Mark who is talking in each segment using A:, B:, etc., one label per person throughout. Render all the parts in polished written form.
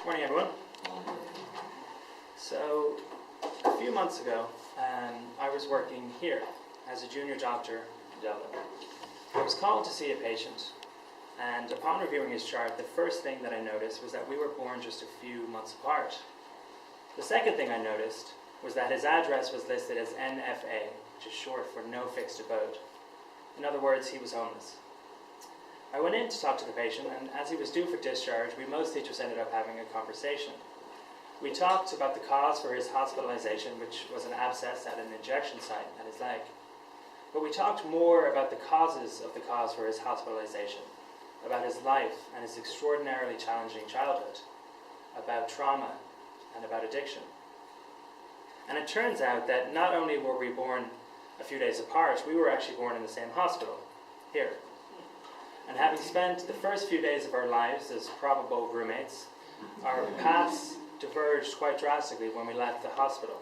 A: Morning, everyone. So, a few months ago, I was working here as a junior doctor in Dublin. I was called to see a patient, and upon reviewing his chart, the first thing that I noticed was that we were born just a few months apart. The second thing I noticed was that his address was listed as NFA, which is short for no fixed abode. In other words, he was homeless. I went in to talk to the patient, and as he was due for discharge, we mostly just ended up having a conversation. We talked about the cause for his hospitalization, which was an abscess at an injection site at his leg. But we talked more about the causes of the cause for his hospitalization, about his life and his extraordinarily challenging childhood, about trauma, and about addiction. And it turns out that not only were we born a few days apart, we were actually born in the same hospital, here. And having spent the first few days of our lives as probable roommates, our paths diverged quite drastically when we left the hospital.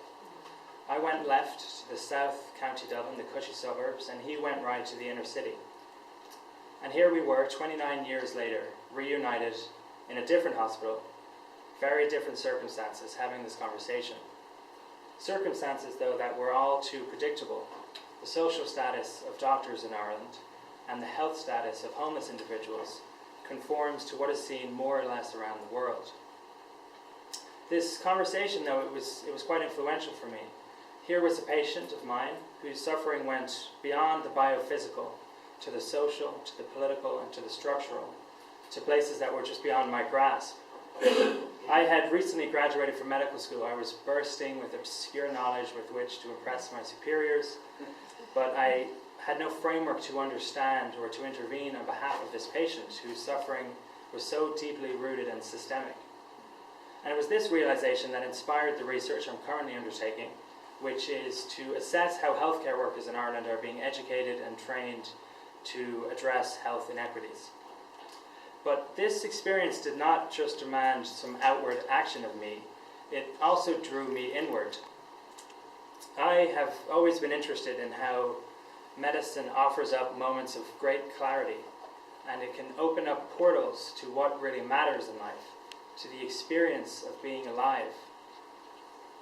A: I went left to the South County Dublin, the cushy suburbs, and he went right to the inner city. And here we were, 29 years later, reunited in a different hospital, very different circumstances, having this conversation. Circumstances, though, that were all too predictable. The social status of doctors in Ireland and the health status of homeless individuals conforms to what is seen more or less around the world. This conversation, though, it was quite influential for me. Here was a patient of mine whose suffering went beyond the biophysical, to the social, to the political, and to the structural, to places that were just beyond my grasp. I had recently graduated from medical school. I was bursting with obscure knowledge with which to impress my superiors, but I had no framework to understand or to intervene on behalf of this patient whose suffering was so deeply rooted and systemic. And it was this realization that inspired the research I'm currently undertaking, which is to assess how healthcare workers in Ireland are being educated and trained to address health inequities. But this experience did not just demand some outward action of me, it also drew me inward. I have always been interested in how medicine offers up moments of great clarity, and it can open up portals to what really matters in life, to the experience of being alive.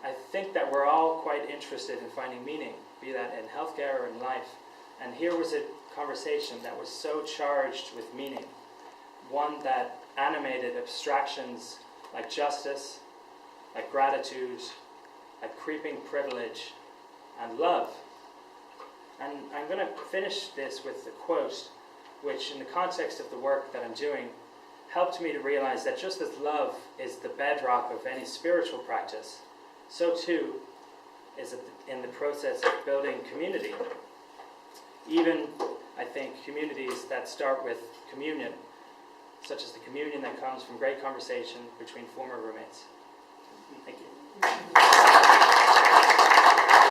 A: I think that we're all quite interested in finding meaning, be that in healthcare or in life, and here was a conversation that was so charged with meaning, one that animated abstractions like justice, like gratitude, like creeping privilege, and love. And I'm going to finish this with a quote, which in the context of the work that I'm doing, helped me to realize that just as love is the bedrock of any spiritual practice, so too is it in the process of building community. Even, I think, communities that start with communion, such as the communion that comes from great conversation between former roommates. Thank you.